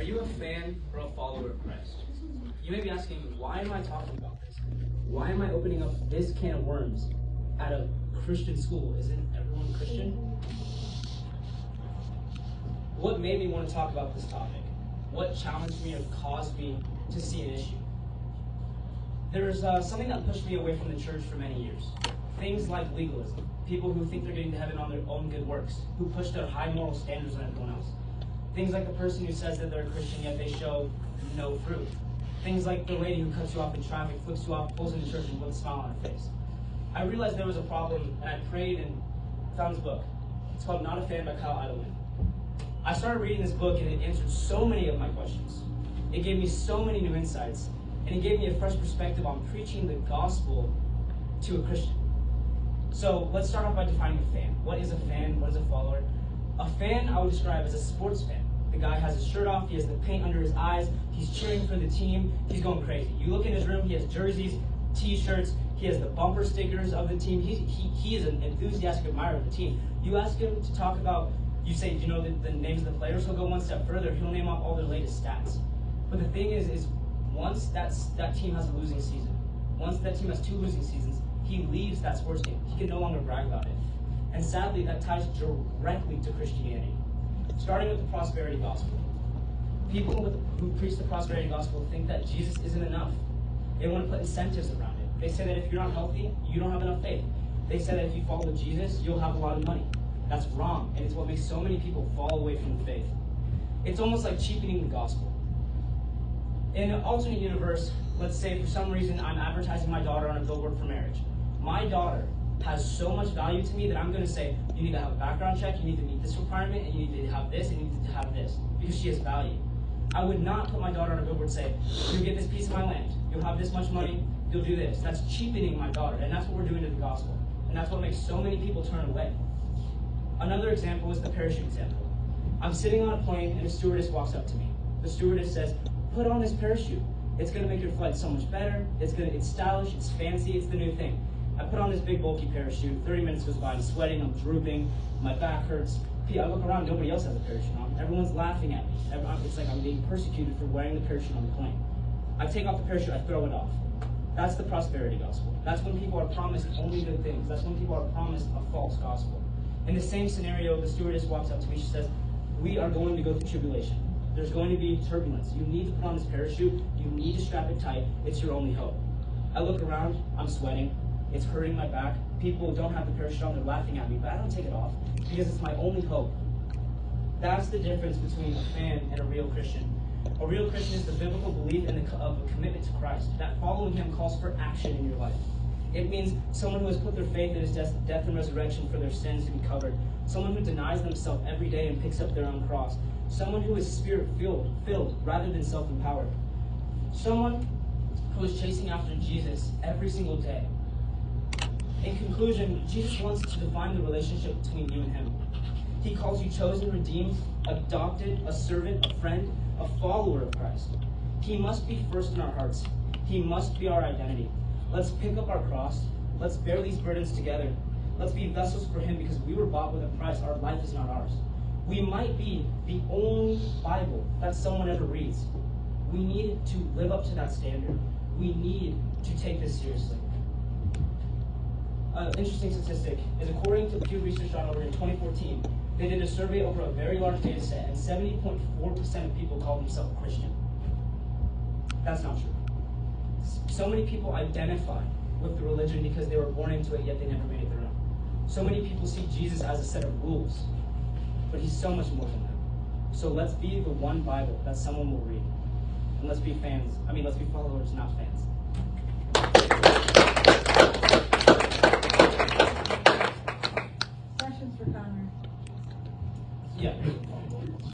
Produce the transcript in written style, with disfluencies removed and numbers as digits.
Are you a fan or a follower of Christ? You may be asking, why am I talking about this? Why am I opening up this can of worms at a Christian school? Isn't everyone Christian? What made me want to talk about this topic? What challenged me or caused me to see an issue? There's something that pushed me away from the church for many years. Things like legalism. People who think they're getting to heaven on their own good works, who push their high moral standards on everyone else. Things like the person who says that they're a Christian yet they show no fruit. Things like the lady who cuts you off in traffic, flips you off, pulls into church and puts a smile on her face. I realized there was a problem, and I prayed and found this book. It's called Not a Fan by Kyle Idleman. I started reading this book and it answered so many of my questions. It gave me so many new insights, and it gave me a fresh perspective on preaching the gospel to a Christian. So let's start off by defining a fan. What is a fan? What is a follower? A fan I would describe as a sports fan. The guy has his shirt off, he has the paint under his eyes, he's cheering for the team, he's going crazy. You look in his room, he has jerseys, t-shirts, he has the bumper stickers of the team. He is an enthusiastic admirer of the team. You ask him to talk about, you say, do you know the names of the players? He'll go one step further, he'll name off all their latest stats. But the thing is once that team has a losing season, once that team has 2 losing seasons, he leaves that sports game. He can no longer brag about it. And sadly, that ties directly to Christianity. Starting with the prosperity gospel. People who preach the prosperity gospel think that Jesus isn't enough. They want to put incentives around it. They say that if you're not healthy, you don't have enough faith. They say that if you follow Jesus, you'll have a lot of money. That's wrong, and it's what makes so many people fall away from the faith. It's almost like cheapening the gospel. In an alternate universe, let's say for some reason I'm advertising my daughter on a billboard for marriage. My daughter has so much value to me that I'm going to say, you need to have a background check, you need to meet this requirement, and you need to have this, and you need to have this, because she has value. I would not put my daughter on a billboard and say, you'll get this piece of my land, you'll have this much money, you'll do this. That's cheapening my daughter, and that's what we're doing to the gospel. And that's what makes so many people turn away. Another example is the parachute example. I'm sitting on a plane, and a stewardess walks up to me. The stewardess says, put on this parachute. It's going to make your flight so much better. It's stylish, it's fancy, it's the new thing. I put on this big bulky parachute, 30 minutes goes by, I'm sweating, I'm drooping, my back hurts. I look around, nobody else has a parachute on. Everyone's laughing at me. It's like I'm being persecuted for wearing the parachute on the plane. I take off the parachute, I throw it off. That's the prosperity gospel. That's when people are promised only good things. That's when people are promised a false gospel. In the same scenario, the stewardess walks up to me, she says, we are going to go through tribulation. There's going to be turbulence. You need to put on this parachute, you need to strap it tight, it's your only hope. I look around, I'm sweating, it's hurting my back. People don't have the parachute on, they're laughing at me, but I don't take it off because it's my only hope. That's the difference between a fan and a real Christian. A real Christian is the biblical belief of a commitment to Christ. That following him calls for action in your life. It means someone who has put their faith in his death and resurrection for their sins to be covered. Someone who denies themselves every day and picks up their own cross. Someone who is spirit-filled rather than self-empowered. Someone who is chasing after Jesus every single day. In conclusion, Jesus wants to define the relationship between you and him. He calls you chosen, redeemed, adopted, a servant, a friend, a follower of Christ. He must be first in our hearts. He must be our identity. Let's pick up our cross. Let's bear these burdens together. Let's be vessels for him because we were bought with a price. Our life is not ours. We might be the only Bible that someone ever reads. We need to live up to that standard. We need to take this seriously. Interesting statistic is according to PewResearch.org in 2014, they did a survey over a very large data set, and 70.4% of people called themselves Christian. That's not true. So many people identify with the religion because they were born into it, yet they never made it their own. So many people see Jesus as a set of rules, but he's so much more than that. So let's be the one Bible that someone will read. And let's be followers, not fans.